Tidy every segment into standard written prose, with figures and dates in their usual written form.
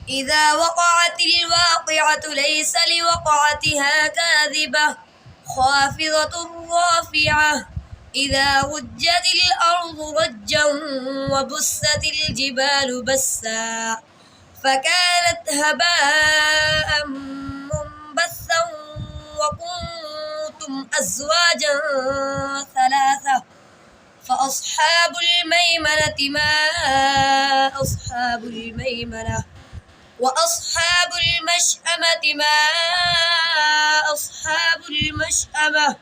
إذا وقعت الواقعة ليس لوقعتها كاذبة خافضة رافعة إذا رجت الأرض رجا وبست الجبال بسا فكانت هباء منبثا وكنتم أزواجا ثلاثة فأصحاب الميمنة ما أصحاب الميمنة وأصحاب المشأمة ما أصحاب المشأمة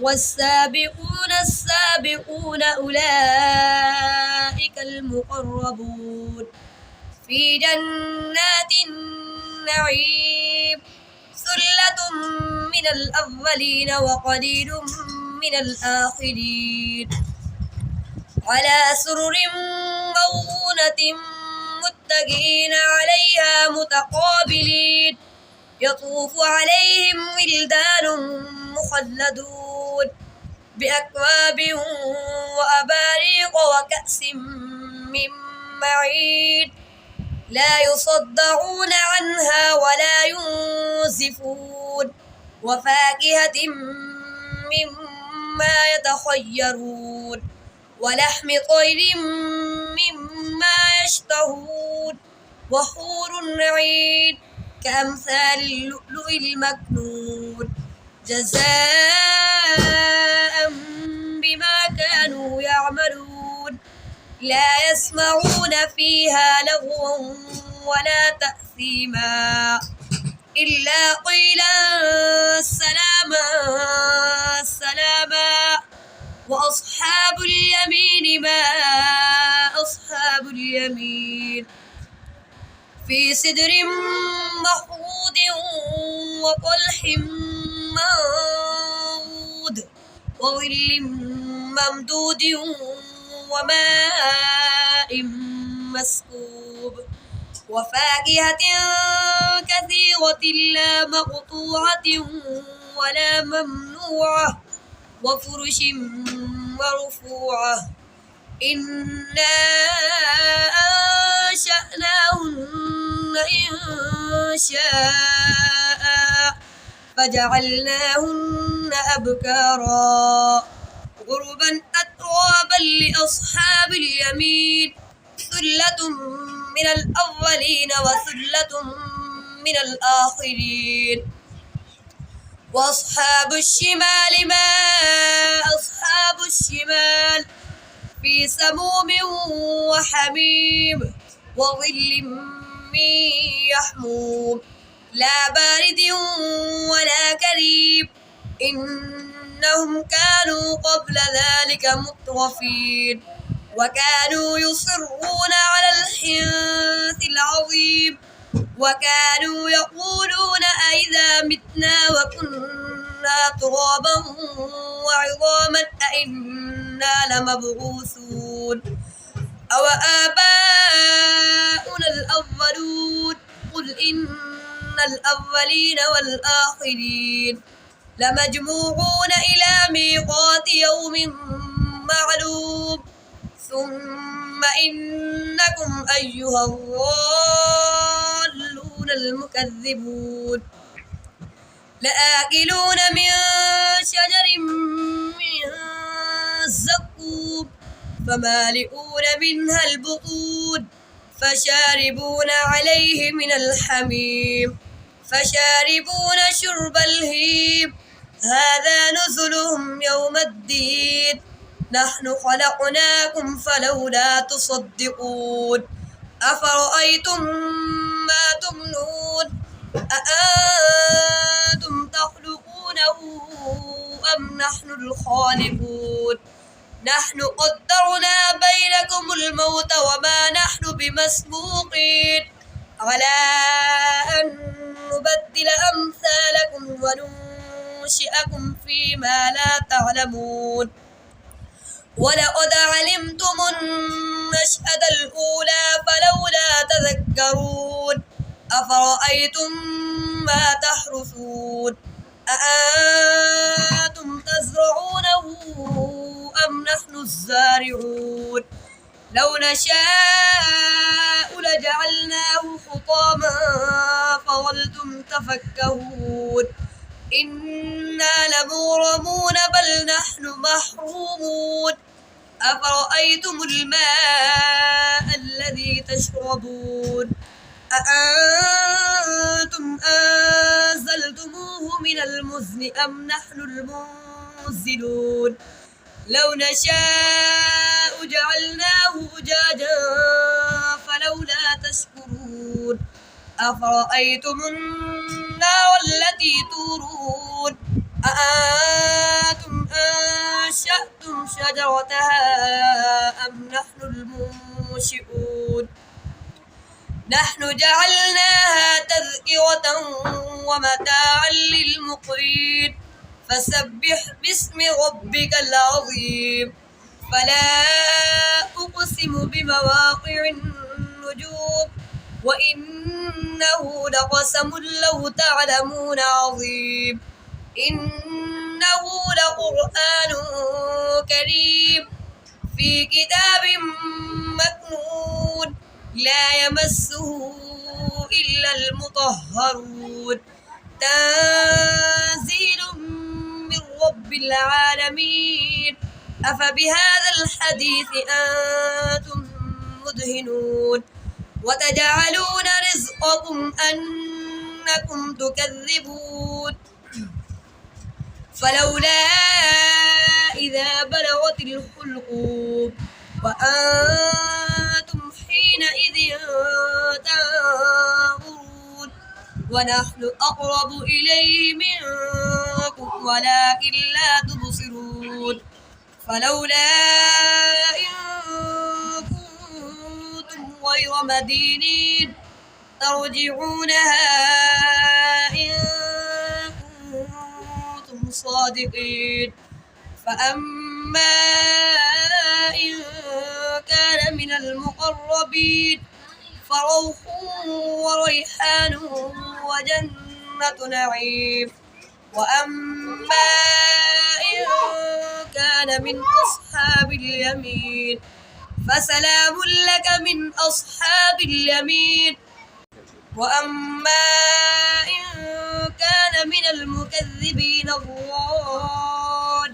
والسابقون السابقون أولئك المقربون في جنات النعيم ثلة من الأولين وقليل من الآخرين على سرر موضونة متكئين عليها متقابلين يطوف عليهم ولدان مخلدون بأكواب وأباريق وكأس من معين لا يصدعون عنها ولا ينزفون وفاكهة مما يتخيرون ولحم طير مما يشتهون وحور عين كأمثال اللؤلؤ المكنون جزاء بما كانوا يعملون لا يسمعون فيها لغوا ولا تأثيما إلا قيلا سلاما سلاما وأصحاب اليمين ما أصحاب اليمين في سدر مخضود وطلح منضود وظل ممدود وماء مسكوب وفاكهة كثيرة لا مقطوعة ولا ممنوعة وفرش مرفوعة إنا أنشأناهن إنشاء فجعلناهن أبكارا غربا أترابا لأصحاب اليمين ثلة من الأولين وثلة من الآخرين وأصحاب الشمال ما أصحاب الشمال في سموم وحميم وظل من يحموم لا بارد ولا كريم إنهم كانوا قبل ذلك مترفين وكانوا يصرون على الحنث العظيم وكانوا يقولون أئذا متنا وكنا ترابا وعظاما أئنا لمبعوثون أو آباؤنا الأولون قل إن الأولين والآخرين لمجموعون إلى ميقات يوم معلوم ثم إنكم أيها الضالون المكذبون لآكلون من شجر من زقوم فمالئون منها البطون فشاربون عليه من الحميم فشاربون شرب الهيم هذا نزلهم يوم الدين نحن خلقناكم فلولا تصدقون أفرأيتم ما تمنون أأنتم تخلقونه أم نحن الخالقون نحن قدرنا بينكم الموت وما نحن بمسبوقين على أن نبدل أمثالكم وننشئكم فيما لا تعلمون ولقد علمتم النشأة الأولى فلولا تذكرون أفرأيتم ما تحرثون أأنتم تزرعونه أم نحن الزارعون لو نشاء لجعلناه حطاما يتفكهون إنا لمغرمون بل نحن محرومون أفرأيتم الماء الذي تشربون أأنتم أنزلتموه من المزن أم نحن المنزلون لو نشاء جعلناه أجاجا فلولا تشكرون أفرأيتم النار التي تورون أأنتم أنشأتم شجرتها أم نحن المنشئون نحن جعلناها تذكرة ومتاعا للمقوين فسبح باسم ربك العظيم فلا أقسم بمواقع النجوم وإنه لقسم لو تعلمون عظيم إنه لقرآن كريم في كتاب مكنون لا يمسه إلا المطهرون تنزيل من رب العالمين أفبهذا الحديث أنتم مدهنون وتجعلون رزقكم أنكم تكذبون فلولا إذا بلغت الحلقوم وأنتم حينئذ تنظرون ونحن أقرب إليه منكم ولكن لا تبصرون فلولا إن كنتم غير مدينين ترجعونها إن كنتم صادقين فأما إن كان من المقربين فروح وريحان وجنة نعيم وأما إن كان من أصحاب اليمين فسلام لك من أصحاب اليمين وأما إن كان من المكذبين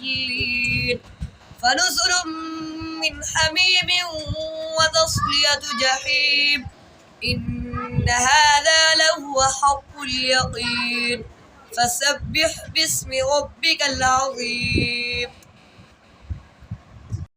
الضالين فنزل من حميم وتصلية جحيم إن هذا لهو حق اليقين فسبح باسم ربك العظيم